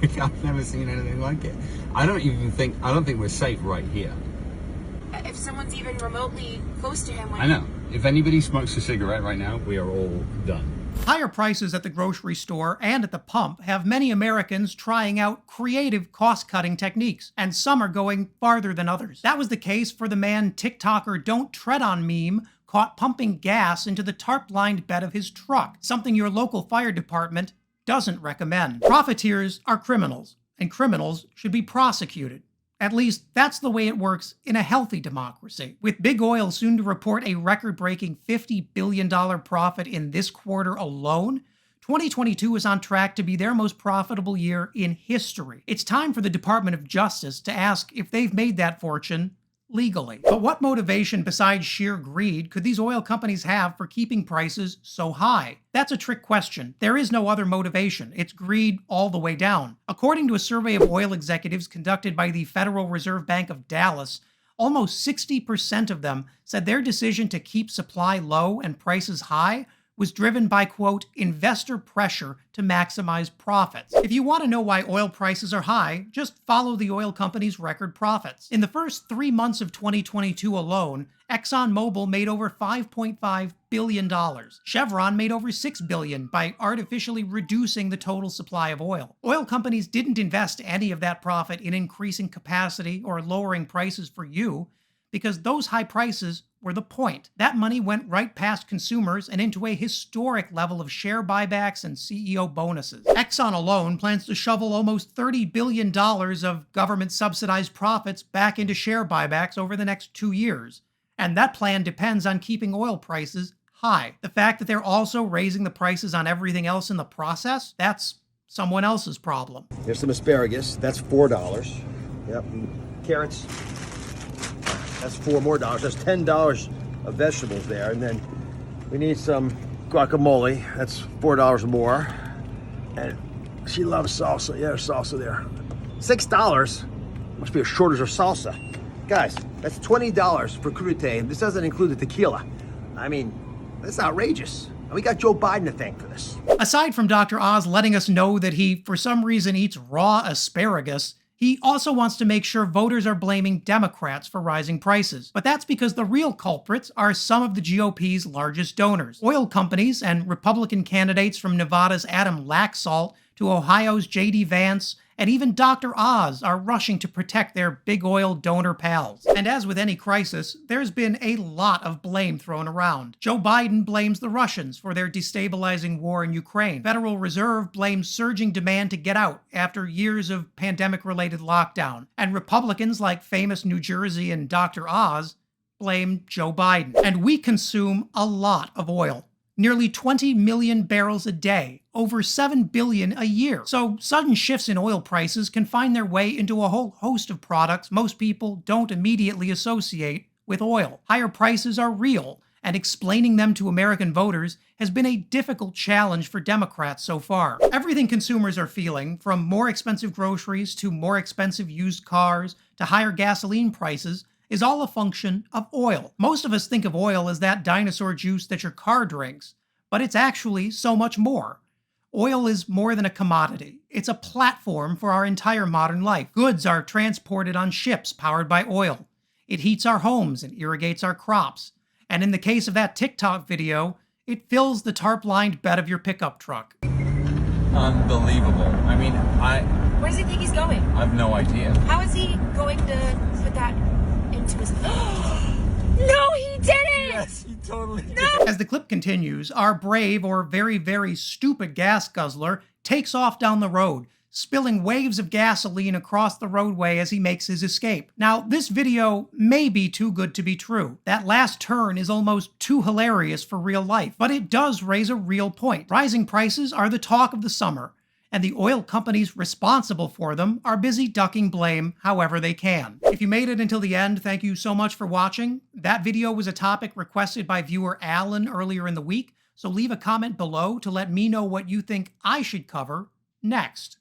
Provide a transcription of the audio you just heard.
Like, I've never seen anything like it. I don't think we're safe right here. If someone's even remotely close to him. I know. If anybody smokes a cigarette right now, we are all done. Higher prices at the grocery store and at the pump have many Americans trying out creative cost-cutting techniques, and some are going farther than others. That was the case for the man TikToker Don't Tread on meme caught pumping gas into the tarp-lined bed of his truck, something your local fire department doesn't recommend. Profiteers are criminals, and criminals should be prosecuted. At least, that's the way it works in a healthy democracy. With big oil soon to report a record-breaking $50 billion profit in this quarter alone, 2022 is on track to be their most profitable year in history. It's time for the Department of Justice to ask if they've made that fortune legally. But what motivation besides sheer greed could these oil companies have for keeping prices so high? That's a trick question. There is no other motivation. It's greed all the way down. According to a survey of oil executives conducted by the Federal Reserve Bank of Dallas, almost 60% of them said their decision to keep supply low and prices high was driven by, quote, investor pressure to maximize profits. If you want to know why oil prices are high, just follow the oil company's record profits. In the first 3 months of 2022 alone, ExxonMobil made over $5.5 billion. Chevron made over $6 billion by artificially reducing the total supply of oil. Oil companies didn't invest any of that profit in increasing capacity or lowering prices for you, because those high prices were the point. That money went right past consumers and into a historic level of share buybacks and CEO bonuses. Exxon alone plans to shovel almost $30 billion of government-subsidized profits back into share buybacks over the next 2 years. And that plan depends on keeping oil prices high. The fact that they're also raising the prices on everything else in the process, that's someone else's problem. Here's some asparagus. That's $4. Yep. Carrots. That's $4 more. That's $10 of vegetables there. And then we need some guacamole. That's $4 more. And she loves salsa. Yeah, there's salsa there. $6. Must be a shortage of salsa. Guys, that's $20 for crudité. This doesn't include the tequila. I mean, that's outrageous. And we got Joe Biden to thank for this. Aside from Dr. Oz letting us know that he, for some reason, eats raw asparagus, he also wants to make sure voters are blaming Democrats for rising prices. But that's because the real culprits are some of the GOP's largest donors. Oil companies and Republican candidates from Nevada's Adam Laxalt to Ohio's J.D. Vance, and even Dr. Oz are rushing to protect their big oil donor pals. And as with any crisis, there's been a lot of blame thrown around. Joe Biden blames the Russians for their destabilizing war in Ukraine. Federal Reserve blames surging demand to get out after years of pandemic-related lockdown. And Republicans like famous New Jersey and Dr. Oz blame Joe Biden. And we consume a lot of oil. Nearly 20 million barrels a day, over 7 billion a year. So sudden shifts in oil prices can find their way into a whole host of products most people don't immediately associate with oil. Higher prices are real, and explaining them to American voters has been a difficult challenge for Democrats so far. Everything consumers are feeling, from more expensive groceries to more expensive used cars to higher gasoline prices, is all a function of oil. Most of us think of oil as that dinosaur juice that your car drinks, but it's actually so much more. Oil is more than a commodity. It's a platform for our entire modern life. Goods are transported on ships powered by oil. It heats our homes and irrigates our crops. And in the case of that TikTok video, it fills the tarp-lined bed of your pickup truck. Unbelievable. I mean, Where does he think he's going? I have no idea. How is he going to put that into his... No, he didn't! Yes, he totally did. No! As the clip continues, our brave or very, very stupid gas guzzler takes off down the road, spilling waves of gasoline across the roadway as he makes his escape. Now, this video may be too good to be true. That last turn is almost too hilarious for real life, but it does raise a real point. Rising prices are the talk of the summer, and the oil companies responsible for them are busy ducking blame however they can. If you made it until the end, thank you so much for watching. That video was a topic requested by viewer Alan earlier in the week, so leave a comment below to let me know what you think I should cover next.